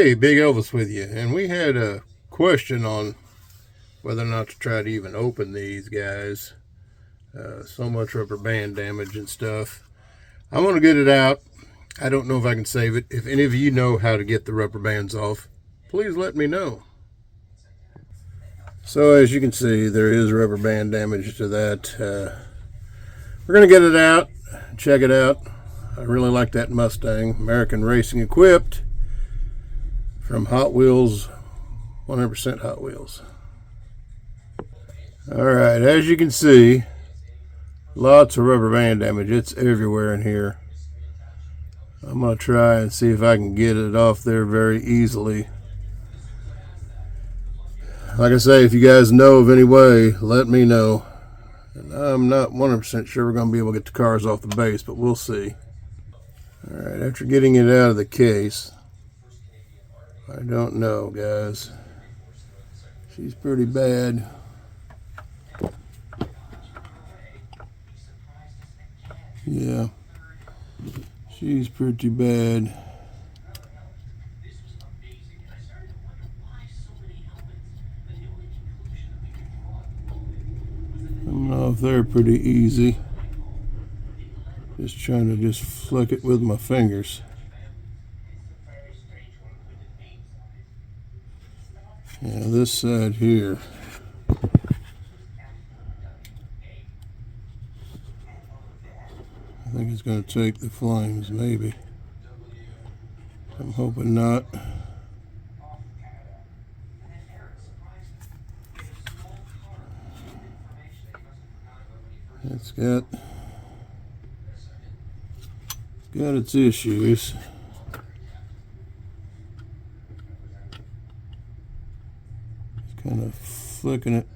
Hey, Big Elvis with you, and we had a question on whether or not to try to even open these guys. So much rubber band damage and stuff. I'm going to get it out. I don't know if I can save it. If any of you know how to get the rubber bands off, please let me know. So as you can see, there is rubber band damage to that. We're going to get it out, check it out. I really like that Mustang, American Racing equipped. From Hot Wheels, 100% Hot Wheels. Alright, as you can see, lots of rubber band damage. It's everywhere in here. I'm going to try and see if I can get it off there very easily. Like I say, if you guys know of any way, let me know. And I'm not 100% sure we're going to be able to get the cars off the base, but we'll see. Alright, after getting it out of the case, I don't know, guys. She's pretty bad. Yeah, she's pretty bad. Coming off there pretty easy. Just trying to just flick it with my fingers. Yeah, this side here. I think it's going to take the flames, maybe. I'm hoping not. It's got its issues. Kind of flicking it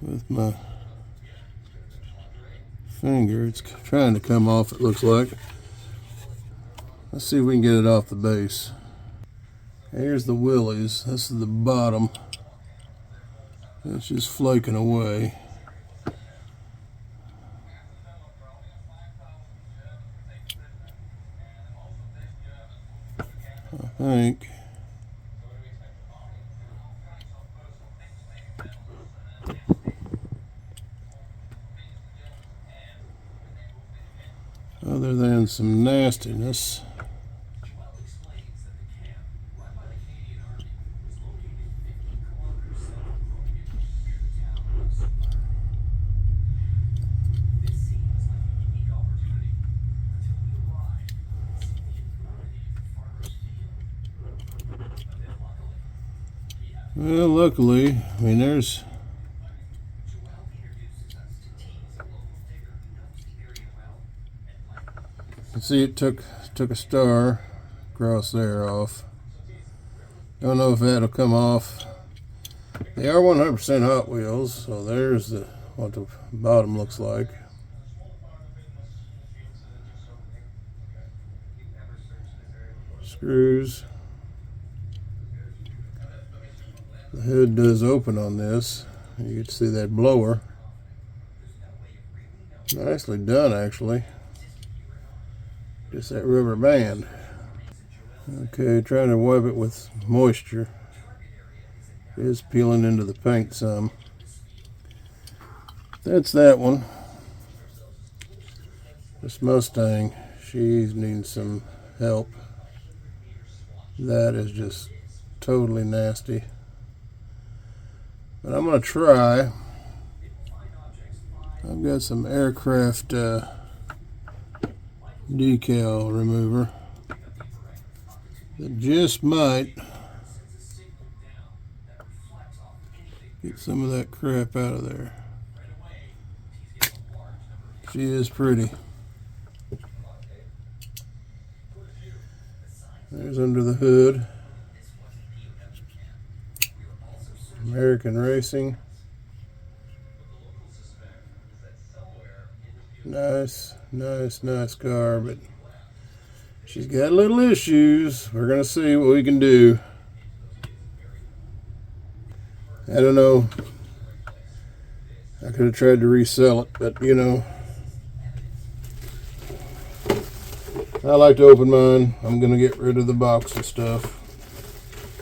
with my finger. It's trying to come off, it looks like. Let's see if we can get it off the base. Here's the willies. This is the bottom. It's just flaking away. I think. Other than some nastiness. Well, luckily, I mean, there's you can see it took a star across there off. Don't know if that'll come off. They are 100% Hot Wheels, so there's what the bottom looks like. Screws. The hood does open on this. You can see that blower. Nicely done, actually. Just that rubber band. Okay, trying to wipe it with moisture. It is peeling into the paint some. That's that one. This Mustang, she's needing some help. That is just totally nasty. But I'm going to try. I've got some aircraft decal remover that just might get some of that crap out of there. She is pretty. There's under the hood. American Racing. Nice car, but she's got little issues. We're gonna see what we can do. I don't know. I could have tried to resell it, but you know, I like to open mine. I'm going to get rid of the box and stuff.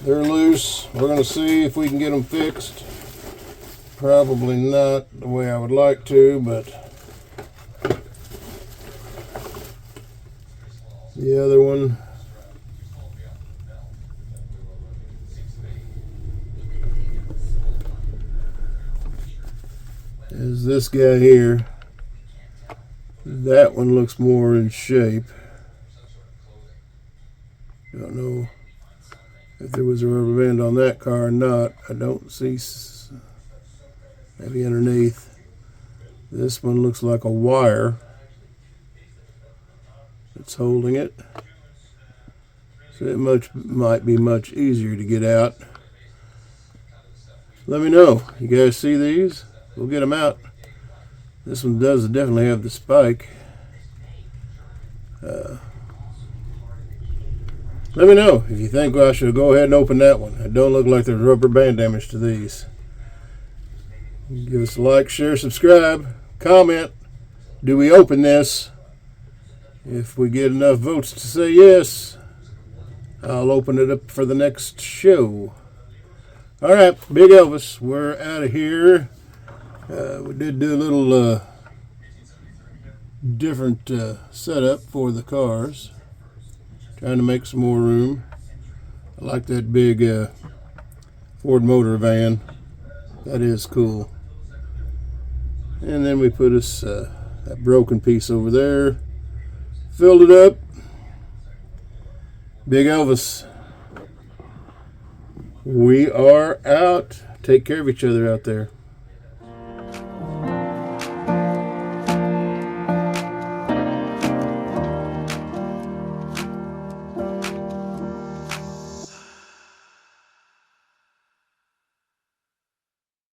They're loose. We're going to see if we can get them fixed. Probably not the way I would like to, but the other one is this guy here. That one looks more in shape. Don't know if there was a rubber band on that car or not. I don't see. Maybe underneath. This one looks like a wire that's holding it. So it might be much easier to get out. Let me know. You guys see these? We'll get them out. This one does definitely have the spike. Let me know if you think I should go ahead and open that one. It don't look like there's rubber band damage to these. Give us a like, share, subscribe, comment. Do we open this? If we get enough votes to say yes, I'll open it up for the next show. All right, Big Elvis, we're out of here. We did do a little different setup for the cars. Trying to make some more room. I like that big Ford motor van. That is cool. And then we put us that broken piece over there. Filled it up. Big Elvis. We are out. Take care of each other out there.